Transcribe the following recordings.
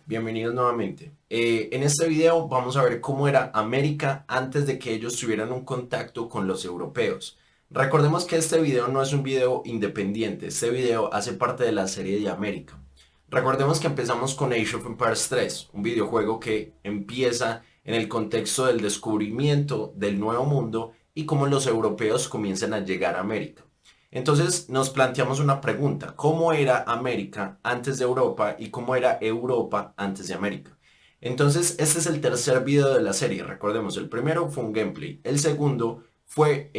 Bienvenidos nuevamente. En este video vamos a ver cómo era América antes de que ellos tuvieran un contacto con los europeos. Recordemos que este video no es un video independiente, este video hace parte de la serie de América. Recordemos que empezamos con Age of Empires 3, un videojuego que empieza en el contexto del descubrimiento del Nuevo Mundo y cómo los europeos comienzan a llegar a América. Entonces nos planteamos una pregunta: ¿cómo era América antes de Europa y cómo era Europa antes de América? Entonces este es el tercer video de la serie. Recordemos, el primero fue un gameplay, el segundo fue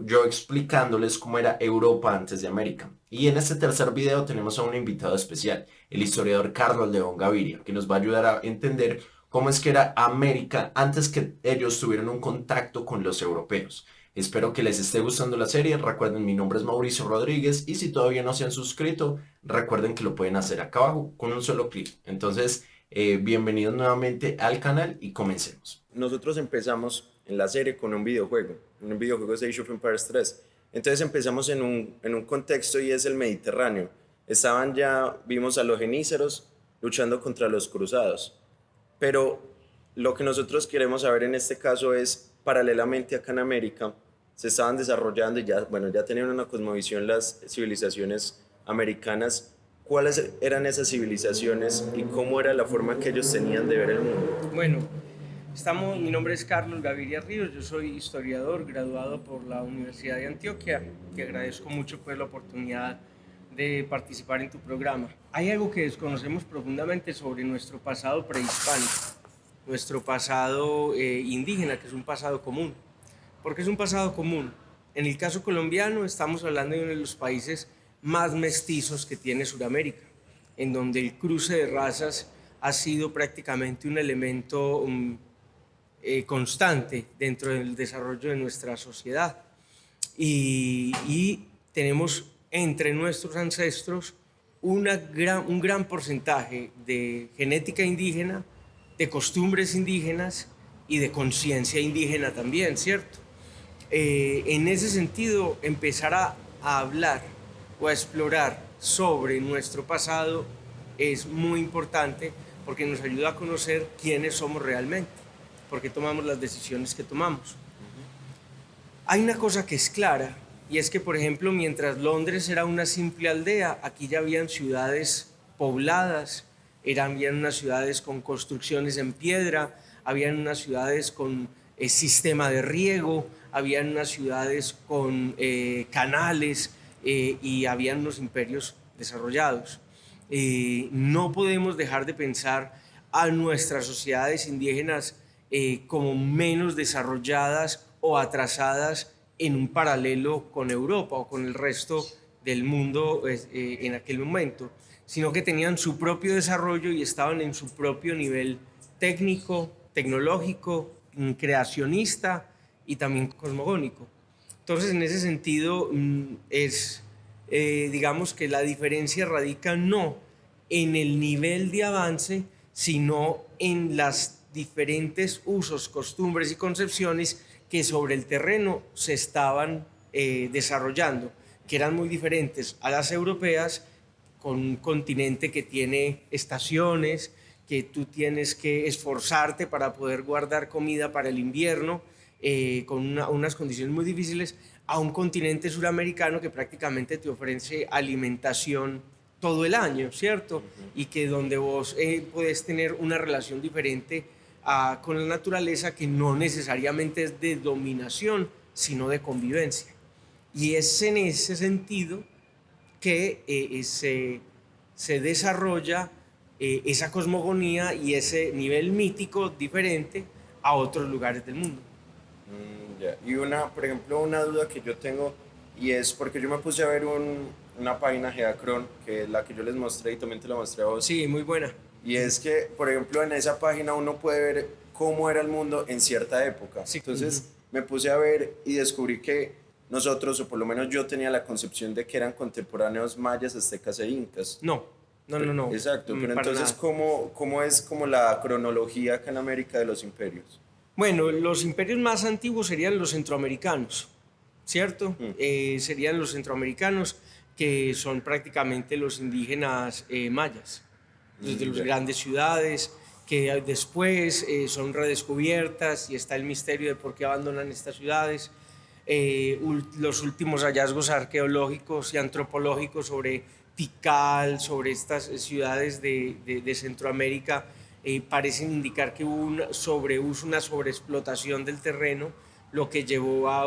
yo explicándoles cómo era Europa antes de América. Y en este tercer video tenemos a un invitado especial, el historiador Carlos León Gaviria, que nos va a ayudar a entender cómo es que era América antes que ellos tuvieran un contacto con los europeos. Espero que les esté gustando la serie. Recuerden, mi nombre es Mauricio Rodríguez y si todavía no se han suscrito, recuerden que lo pueden hacer acá abajo con un solo clic. Entonces, bienvenidos nuevamente al canal y comencemos. Nosotros empezamos en la serie con un videojuego es Age of Empires 3. Entonces empezamos en un contexto y es el Mediterráneo. Vimos a los genízaros luchando contra los cruzados. Pero lo que nosotros queremos saber en este caso es, paralelamente acá en América, se estaban desarrollando y ya tenían una cosmovisión las civilizaciones americanas. ¿Cuáles eran esas civilizaciones y cómo era la forma que ellos tenían de ver el mundo? Bueno, mi nombre es Carlos Gaviria Ríos, yo soy historiador graduado por la Universidad de Antioquia. Te agradezco mucho pues la oportunidad de participar en tu programa. Hay algo que desconocemos profundamente sobre nuestro pasado prehispánico, nuestro pasado indígena, que es un pasado común. ¿Por qué es un pasado común? En el caso colombiano estamos hablando de uno de los países más mestizos que tiene Sudamérica, en donde el cruce de razas ha sido prácticamente un elemento constante dentro del desarrollo de nuestra sociedad. Y tenemos entre nuestros ancestros un gran porcentaje de genética indígena, de costumbres indígenas y de conciencia indígena también, ¿cierto? En ese sentido, empezar a hablar o a explorar sobre nuestro pasado es muy importante porque nos ayuda a conocer quiénes somos realmente, por qué tomamos las decisiones que tomamos. Hay una cosa que es clara, y es que, por ejemplo, mientras Londres era una simple aldea, aquí ya habían ciudades pobladas, habían unas ciudades con construcciones en piedra, habían unas ciudades con sistema de riego, habían unas ciudades con canales y habían unos imperios desarrollados. No podemos dejar de pensar a nuestras sociedades indígenas como menos desarrolladas o atrasadas en un paralelo con Europa o con el resto del mundo en aquel momento, sino que tenían su propio desarrollo y estaban en su propio nivel técnico, tecnológico, creacionista y también cosmogónico. Entonces, en ese sentido, digamos que la diferencia radica no en el nivel de avance, sino en las diferentes usos, costumbres y concepciones que sobre el terreno se estaban desarrollando, que eran muy diferentes a las europeas, con un continente que tiene estaciones, que tú tienes que esforzarte para poder guardar comida para el invierno, con unas condiciones muy difíciles, a un continente suramericano que prácticamente te ofrece alimentación todo el año, ¿cierto? Y que donde vos puedes tener una relación diferente con la naturaleza, que no necesariamente es de dominación, sino de convivencia. Y es en ese sentido que se desarrolla esa cosmogonía y ese nivel mítico diferente a otros lugares del mundo. Ya. Y por ejemplo, una duda que yo tengo, y es porque yo me puse a ver una página Geacron, que es la que yo les mostré y también te la mostré a vos. Sí, muy buena. Y es que, por ejemplo, en esa página uno puede ver cómo era el mundo en cierta época. Sí. Entonces me puse a ver y descubrí que nosotros, o por lo menos yo tenía la concepción de que eran contemporáneos mayas, aztecas e incas. No. Exacto, pero Para entonces, nada. ¿cómo es como la cronología acá en América de los imperios? Bueno, los imperios más antiguos serían los centroamericanos, ¿cierto? Mm. Serían los centroamericanos, que son prácticamente los indígenas mayas. desde las grandes ciudades, que después son redescubiertas y está el misterio de por qué abandonan estas ciudades. Los últimos hallazgos arqueológicos y antropológicos sobre Tikal, sobre estas ciudades de Centroamérica, parecen indicar que hubo un sobreuso, una sobreexplotación del terreno, lo que llevó a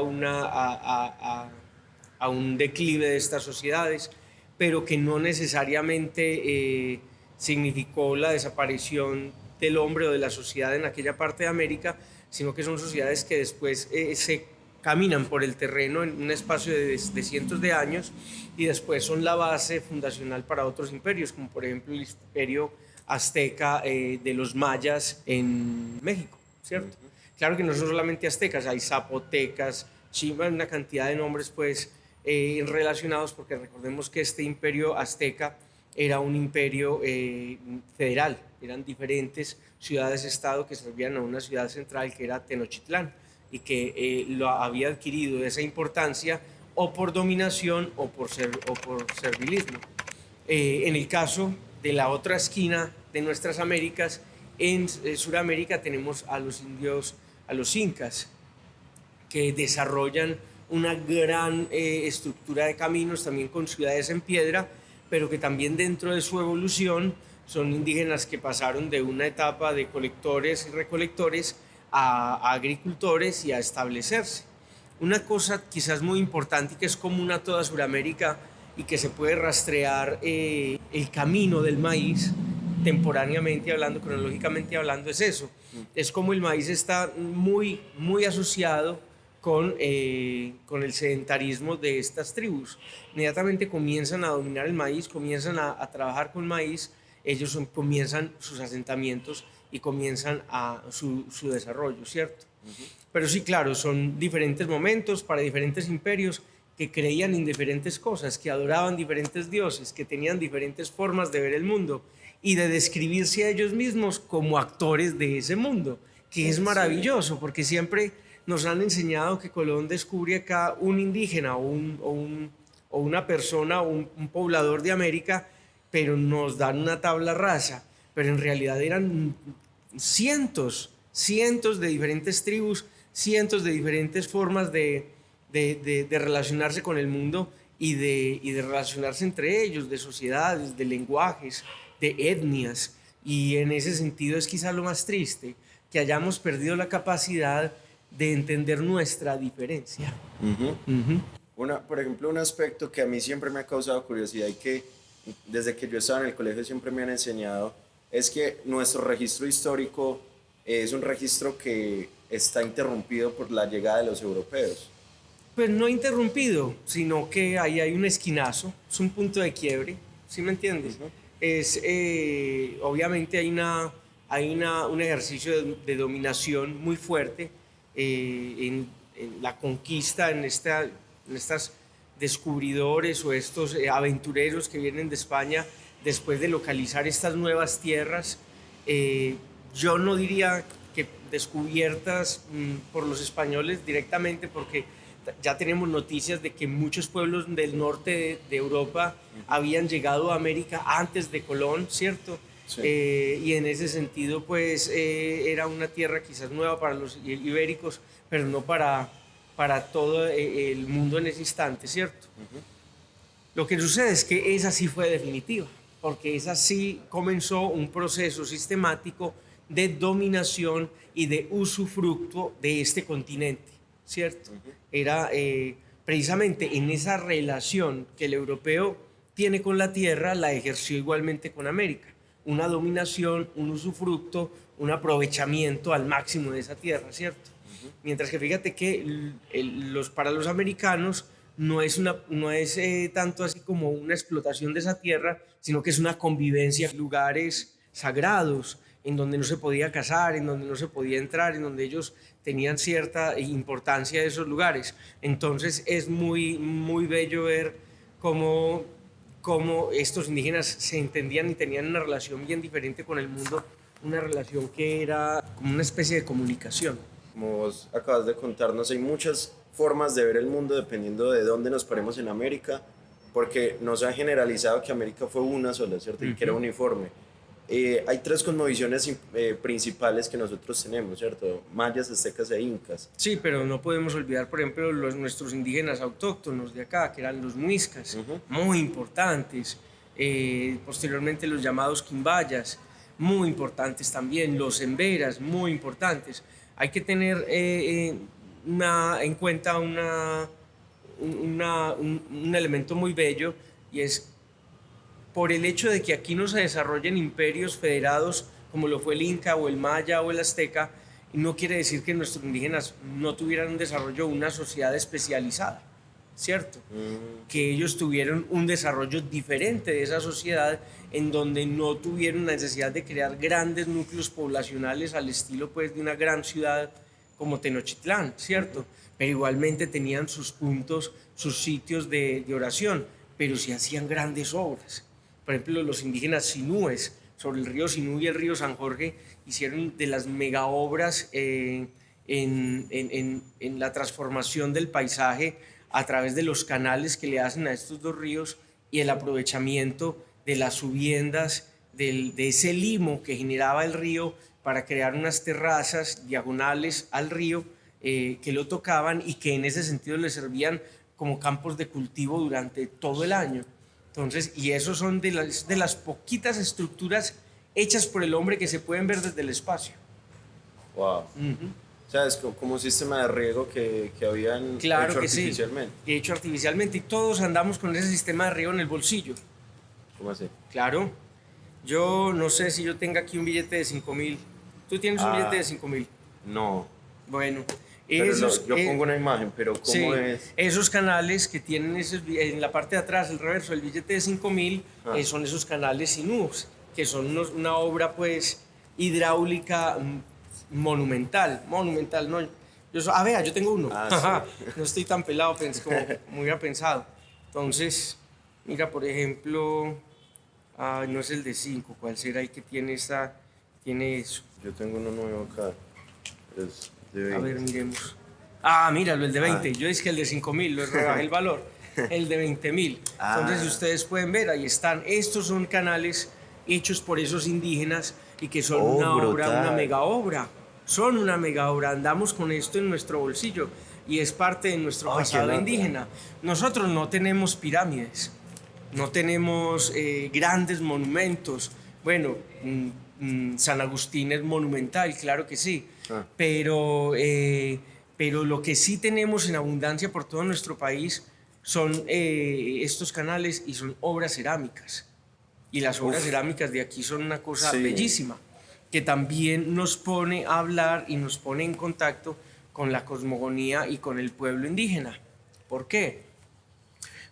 un declive de estas sociedades, pero que no necesariamente significó la desaparición del hombre o de la sociedad en aquella parte de América, sino que son sociedades que después se caminan por el terreno en un espacio de cientos de años y después son la base fundacional para otros imperios, como por ejemplo el imperio azteca de los mayas en México, ¿cierto? Claro que no son solamente aztecas, hay zapotecas, chimas, una cantidad de nombres pues relacionados, porque recordemos que este imperio azteca era un imperio federal, eran diferentes ciudades-estado que servían a una ciudad central que era Tenochtitlán y que lo había adquirido esa importancia o por dominación o por servilismo. En el caso de la otra esquina de nuestras Américas, en Sudamérica tenemos a los indios, a los incas, que desarrollan una gran estructura de caminos, también con ciudades en piedra, pero que también dentro de su evolución son indígenas que pasaron de una etapa de colectores y recolectores a agricultores y a establecerse. Una cosa quizás muy importante y que es común a toda Sudamérica y que se puede rastrear el camino del maíz, temporáneamente hablando, cronológicamente hablando, es eso. Es como el maíz está muy, muy asociado con el sedentarismo de estas tribus. Inmediatamente comienzan a dominar el maíz, comienzan a trabajar con maíz, ellos comienzan sus asentamientos y comienzan su desarrollo, ¿cierto? Pero sí, claro, son diferentes momentos para diferentes imperios que creían en diferentes cosas, que adoraban diferentes dioses, que tenían diferentes formas de ver el mundo y de describirse a ellos mismos como actores de ese mundo, que es maravilloso, porque siempre nos han enseñado que Colón descubre acá un indígena o una persona o un poblador de América, pero nos dan una tabla rasa, pero en realidad eran cientos de diferentes tribus, cientos de diferentes formas de relacionarse con el mundo y de relacionarse entre ellos, de sociedades, de lenguajes, de etnias. Y en ese sentido es quizá lo más triste, que hayamos perdido la capacidad de entender nuestra diferencia. Por ejemplo, un aspecto que a mí siempre me ha causado curiosidad y que desde que yo estaba en el colegio siempre me han enseñado es que nuestro registro histórico es un registro que está interrumpido por la llegada de los europeos. Pues no interrumpido, sino que ahí hay un esquinazo, es un punto de quiebre, ¿sí me entiendes? Obviamente hay un ejercicio de dominación muy fuerte en la conquista, en estas descubridores o estos aventureros que vienen de España después de localizar estas nuevas tierras. Yo no diría que descubiertas por los españoles directamente, porque ya tenemos noticias de que muchos pueblos del norte de Europa habían llegado a América antes de Colón, ¿cierto? Sí. Y en ese sentido, pues, era una tierra quizás nueva para los ibéricos, pero no para todo el mundo en ese instante, ¿cierto? Lo que sucede es que esa sí fue definitiva, porque esa sí comenzó un proceso sistemático de dominación y de usufructo de este continente, ¿cierto? Era precisamente en esa relación que el europeo tiene con la tierra, la ejerció igualmente con América. Una dominación, un usufructo, un aprovechamiento al máximo de esa tierra, ¿cierto? Mientras que fíjate que para los americanos no es tanto así como una explotación de esa tierra, sino que es una convivencia en lugares sagrados, en donde no se podía cazar, en donde no se podía entrar, en donde ellos tenían cierta importancia de esos lugares. Entonces es muy, muy bello ver cómo estos indígenas se entendían y tenían una relación bien diferente con el mundo, una relación que era como una especie de comunicación. Como vos acabas de contarnos, hay muchas formas de ver el mundo dependiendo de dónde nos paremos en América, porque nos han generalizado que América fue una sola, ¿cierto? Y que era uniforme. hay tres cosmovisiones principales que nosotros tenemos, ¿cierto? Mayas, aztecas e incas. Sí, pero no podemos olvidar, por ejemplo, nuestros indígenas autóctonos de acá, que eran los muiscas, muy importantes. Posteriormente los llamados quimbayas, muy importantes también. Los emberas, muy importantes. Hay que tener en cuenta un elemento muy bello, y es por el hecho de que aquí no se desarrollen imperios federados como lo fue el Inca o el Maya o el Azteca, no quiere decir que nuestros indígenas no tuvieran un desarrollo, una sociedad especializada, ¿cierto? Que ellos tuvieron un desarrollo diferente de esa sociedad, en donde no tuvieron necesidad de crear grandes núcleos poblacionales al estilo pues de una gran ciudad como Tenochtitlán, ¿cierto? Pero igualmente tenían sus puntos, sus sitios de oración, pero sí hacían grandes obras. Por ejemplo, los indígenas sinúes sobre el río Sinú y el río San Jorge hicieron de las mega obras en la transformación del paisaje a través de los canales que le hacen a estos dos ríos y el aprovechamiento de las subiendas, de ese limo que generaba el río para crear unas terrazas diagonales al río que lo tocaban y que en ese sentido le servían como campos de cultivo durante todo el año. Entonces, y esos son de las poquitas estructuras hechas por el hombre que se pueden ver desde el espacio. Wow. O sea, es como un sistema de riego que habían claro hecho que artificialmente. Sí, hecho artificialmente, y todos andamos con ese sistema de riego en el bolsillo. ¿Cómo así? Claro. Yo no sé si yo tenga aquí un billete de 5.000. ¿Tú tienes un billete de 5.000? No. Bueno. Pero yo pongo una imagen, pero ¿cómo sí, es? Esos canales que tienen en la parte de atrás, el reverso del billete de 5.000, son esos canales sinús, que son una obra pues hidráulica monumental, ¿no? Vea, yo tengo uno. Sí. No estoy tan pelado como me hubiera pensado. Entonces, mira, por ejemplo, no es el de 5, ¿cuál será el que tiene eso? Yo tengo uno nuevo acá. Es de 20. A ver, miremos. Míralo, el de 20. Yo dije que el de 5.000, lo rebajé el valor. El de 20.000. Entonces, si ustedes pueden ver, ahí están. Estos son canales hechos por esos indígenas y que son una obra, una mega obra. Son una mega obra. Andamos con esto en nuestro bolsillo y es parte de nuestro pasado indígena. Nosotros no tenemos pirámides, no tenemos grandes monumentos. Bueno, San Agustín es monumental, claro que sí. Pero lo que sí tenemos en abundancia por todo nuestro país son estos canales y son obras cerámicas. Y las obras cerámicas de aquí son una cosa bellísima, que también nos pone a hablar y nos pone en contacto con la cosmogonía y con el pueblo indígena. ¿Por qué?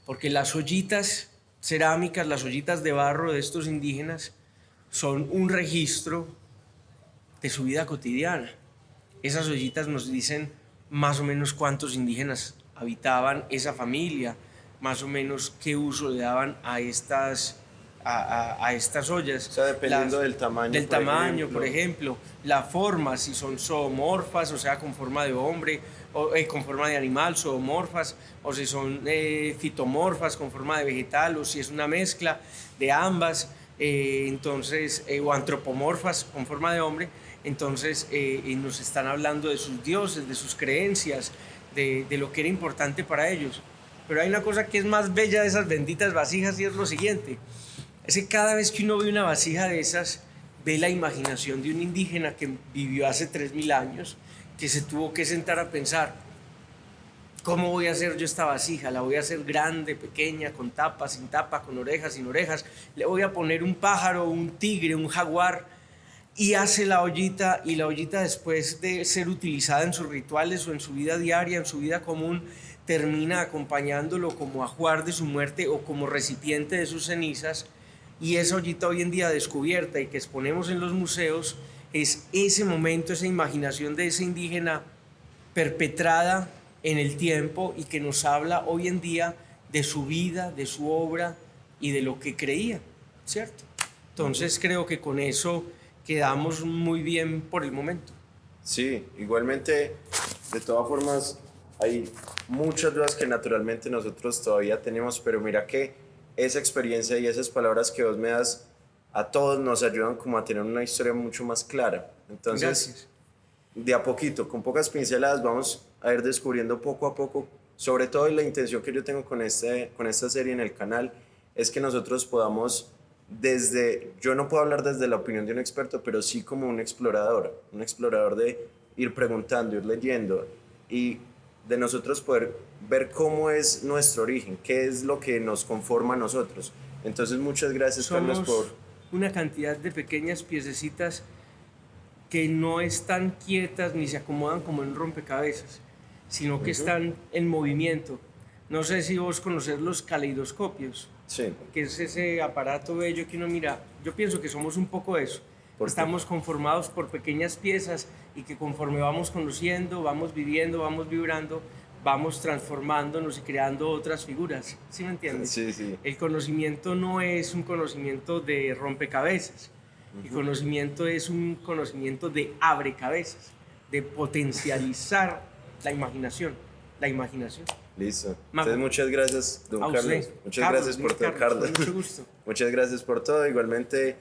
Porque las ollitas cerámicas, las ollitas de barro de estos indígenas son un registro de su vida cotidiana. Esas ollitas nos dicen más o menos cuántos indígenas habitaban esa familia, más o menos qué uso le daban a estas ollas. O sea, dependiendo del tamaño. Por ejemplo, la forma, si son zoomorfas, o sea, con forma de hombre, o con forma de animal, zoomorfas, o si son fitomorfas, con forma de vegetal, o si es una mezcla de ambas, o antropomorfas, con forma de hombre. Entonces nos están hablando de sus dioses, de sus creencias, de lo que era importante para ellos. Pero hay una cosa que es más bella de esas benditas vasijas, y es lo siguiente: es que cada vez que uno ve una vasija de esas, ve la imaginación de un indígena que vivió hace 3.000 años, que se tuvo que sentar a pensar: ¿cómo voy a hacer yo esta vasija? ¿La voy a hacer grande, pequeña, con tapa, sin tapa, con orejas, sin orejas? ¿Le voy a poner un pájaro, un tigre, un jaguar? Y hace la ollita, y la ollita, después de ser utilizada en sus rituales o en su vida diaria, en su vida común, termina acompañándolo como ajuar de su muerte o como recipiente de sus cenizas. Y esa ollita hoy en día descubierta y que exponemos en los museos es ese momento, esa imaginación de ese indígena perpetrada en el tiempo y que nos habla hoy en día de su vida, de su obra y de lo que creía, ¿cierto? Entonces creo que con eso quedamos muy bien por el momento. Sí, igualmente, de todas formas, hay muchas dudas que naturalmente nosotros todavía tenemos, pero mira que esa experiencia y esas palabras que vos me das a todos nos ayudan como a tener una historia mucho más clara. Entonces, Gracias. de a poquito, con pocas pinceladas, vamos a ir descubriendo poco a poco, sobre todo la intención que yo tengo con esta serie en el canal, es que nosotros podamos, yo no puedo hablar desde la opinión de un experto, pero sí como un explorador de ir preguntando, ir leyendo y de nosotros poder ver cómo es nuestro origen, qué es lo que nos conforma a nosotros. Entonces, muchas gracias, Carlos, por... Somos una cantidad de pequeñas piececitas que no están quietas ni se acomodan como en un rompecabezas, sino que están en movimiento. No sé si vos conocés los caleidoscopios, Sí. que es ese aparato bello que uno mira. Yo pienso que somos un poco eso. ¿Por qué? Estamos conformados por pequeñas piezas y que conforme vamos conociendo, vamos viviendo, vamos vibrando, vamos transformándonos y creando otras figuras. ¿Sí me entiendes? Sí, sí. El conocimiento no es un conocimiento de rompecabezas. El conocimiento es un conocimiento de abrecabezas, de potencializar la imaginación. La imaginación. Listo. Mago. Entonces, muchas gracias, don A Carlos. usted. Muchas Carlos, gracias por dime todo, Carlos. Con mucho gusto. Muchas gracias por todo. Igualmente,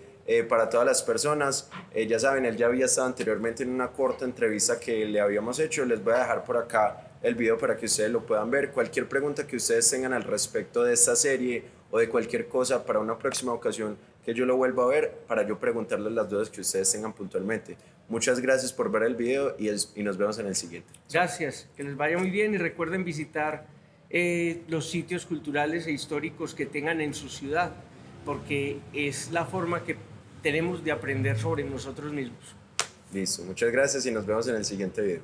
para todas las personas, ya saben, él ya había estado anteriormente en una corta entrevista que le habíamos hecho. Les voy a dejar por acá el video para que ustedes lo puedan ver. Cualquier pregunta que ustedes tengan al respecto de esta serie o de cualquier cosa para una próxima ocasión que yo lo vuelva a ver, para yo preguntarles las dudas que ustedes tengan puntualmente. Muchas gracias por ver el video y nos vemos en el siguiente. Gracias, que les vaya muy bien y recuerden visitar los sitios culturales e históricos que tengan en su ciudad, porque es la forma que tenemos de aprender sobre nosotros mismos. Listo, muchas gracias y nos vemos en el siguiente video.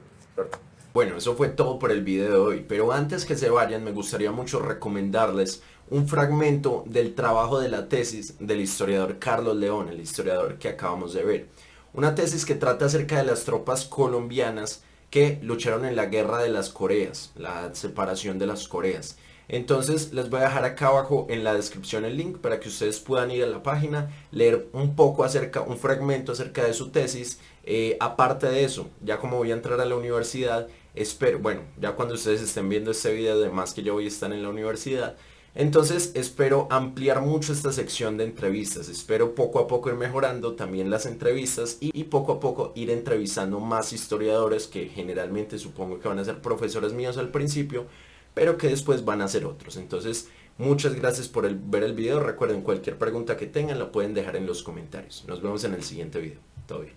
Bueno, eso fue todo por el video de hoy, pero antes que se vayan me gustaría mucho recomendarles un fragmento del trabajo de la tesis del historiador Carlos León, el historiador que acabamos de ver. Una tesis que trata acerca de las tropas colombianas que lucharon en la guerra de las Coreas, la separación de las Coreas. Entonces les voy a dejar acá abajo en la descripción el link para que ustedes puedan ir a la página, leer un poco un fragmento acerca de su tesis. Aparte de eso, ya como voy a entrar a la universidad, espero, bueno, ya cuando ustedes estén viendo este video, además que yo voy a estar en la universidad, entonces espero ampliar mucho esta sección de entrevistas, espero poco a poco ir mejorando también las entrevistas y poco a poco ir entrevistando más historiadores que generalmente supongo que van a ser profesores míos al principio, pero que después van a ser otros. Entonces, muchas gracias por ver el video. Recuerden, cualquier pregunta que tengan la pueden dejar en los comentarios. Nos vemos en el siguiente video. Todo bien.